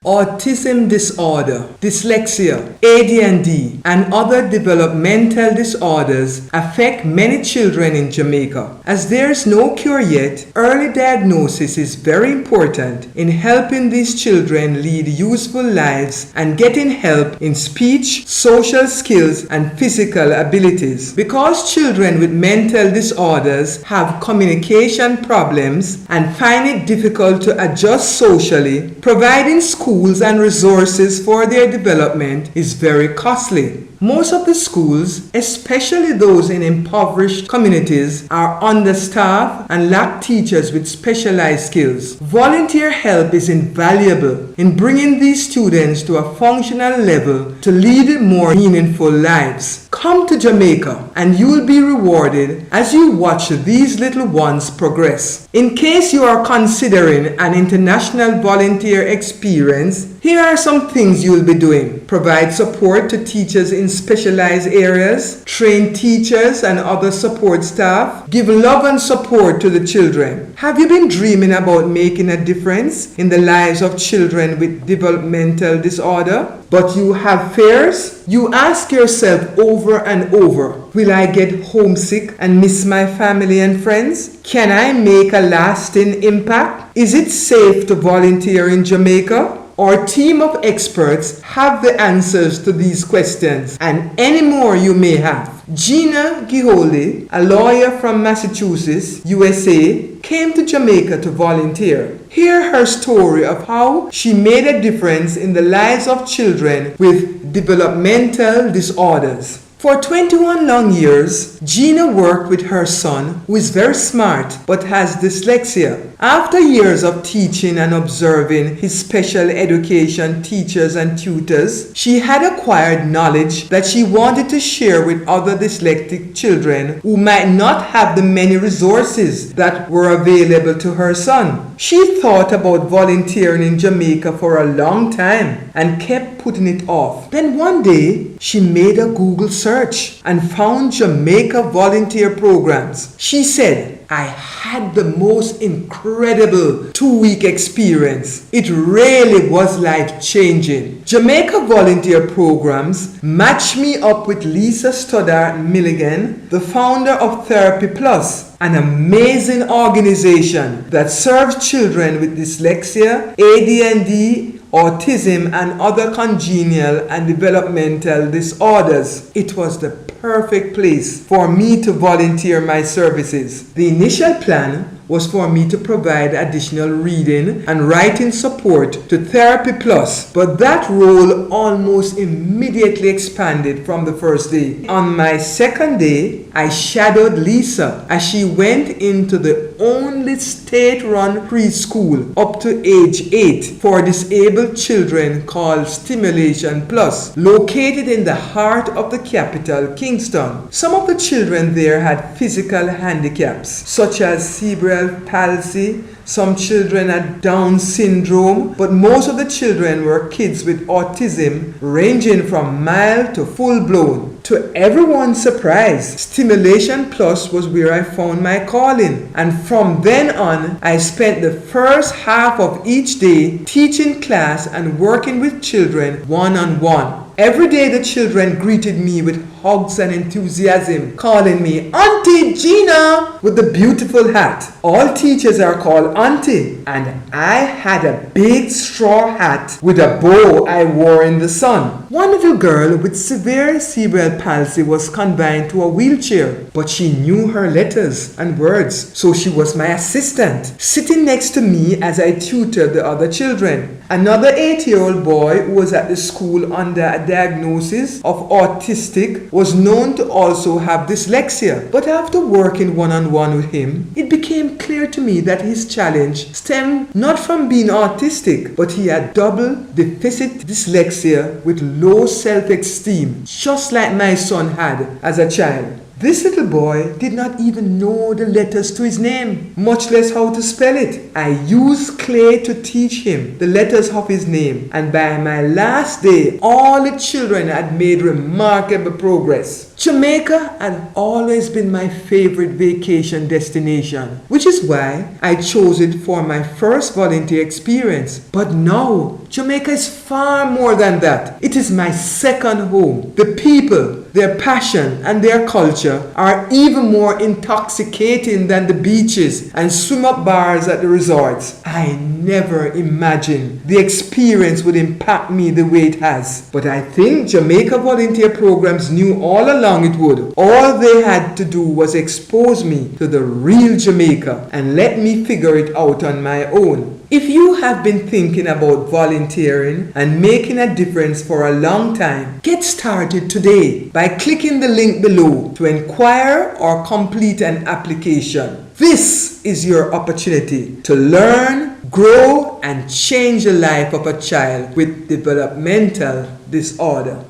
Autism disorder, dyslexia, ADHD, and other developmental disorders affect many children in Jamaica. As there is no cure yet, early diagnosis is very important in helping these children lead useful lives and getting help in speech, social skills, and physical abilities. Because children with mental disorders have communication problems and find it difficult to adjust socially, providing schools and resources for their development is very costly. Most of the schools, especially those in impoverished communities, are understaffed and lack teachers with specialized skills. Volunteer help is invaluable in bringing these students to a functional level to lead more meaningful lives. Come to Jamaica and you will be rewarded as you watch these little ones progress. In case you are considering an international volunteer experience, here are some things you will be doing. Provide support to teachers in specialized areas, train teachers and other support staff, give love and support to the children. Have you been dreaming about making a difference in the lives of children with developmental disorder, but you have fears? You ask yourself over and over, will I get homesick and miss my family and friends? Can I make a lasting impact? Is it safe to volunteer in Jamaica? Our team of experts have the answers to these questions and any more you may have. Gina Giholi, a lawyer from Massachusetts, USA, came to Jamaica to volunteer. Hear her story of how she made a difference in the lives of children with developmental disorders. For 21 long years, Gina worked with her son, who is very smart but has dyslexia. After years of teaching and observing his special education teachers and tutors, she had acquired knowledge that she wanted to share with other dyslexic children who might not have the many resources that were available to her son. She thought about volunteering in Jamaica for a long time and kept putting it off. Then one day, she made a Google search and found Jamaica Volunteer Programs. She said, I had the most incredible 2-week experience. It really was life-changing. Jamaica Volunteer Programs matched me up with Lisa Stoddart Milligan, the founder of Therapy Plus, an amazing organization that serves children with dyslexia, ADHD, autism, and other congenital and developmental disorders. It was the perfect place for me to volunteer my services. The initial plan was for me to provide additional reading and writing support to Therapy Plus, but that role almost immediately expanded from the first day. On my second day, I shadowed Lisa as she went into the only state-run preschool up to age 8 for disabled children called Stimulation Plus, located in the heart of the capital, Kingston. Some of the children there had physical handicaps, such as cerebral palsy. Some children had Down syndrome, but most of the children were kids with autism, ranging from mild to full-blown. To everyone's surprise, Stimulation Plus was where I found my calling, and from then on, I spent the first half of each day teaching class and working with children one-on-one. Every day the children greeted me with hugs and enthusiasm, calling me Auntie Gina with the beautiful hat. All teachers are called Auntie, and I had a big straw hat with a bow I wore in the sun. One little girl with severe cerebral palsy was confined to a wheelchair, but she knew her letters and words, so she was my assistant, sitting next to me as I tutored the other children. Another 8-year-old boy who was at the school under a diagnosis of autistic was known to also have dyslexia. But after working one-on-one with him, it became clear to me that his challenge stemmed not from being autistic, but he had double deficit dyslexia with low self-esteem, just like my son had as a child. This little boy did not even know the letters to his name, much less how to spell it. I used clay to teach him the letters of his name, and by my last day, all the children had made remarkable progress. Jamaica had always been my favorite vacation destination, which is why I chose it for my first volunteer experience. But now, Jamaica is far more than that. It is my second home. The people, their passion, and their culture are even more intoxicating than the beaches and swim-up bars at the resorts. I never imagined the experience would impact me the way it has. But I think Jamaica Volunteer Programs knew all along it would. All they had to do was expose me to the real Jamaica and let me figure it out on my own. If you have been thinking about volunteering and making a difference for a long time, get started today by clicking the link below to inquire or complete an application. This is your opportunity to learn, grow, and change the life of a child with developmental disorder.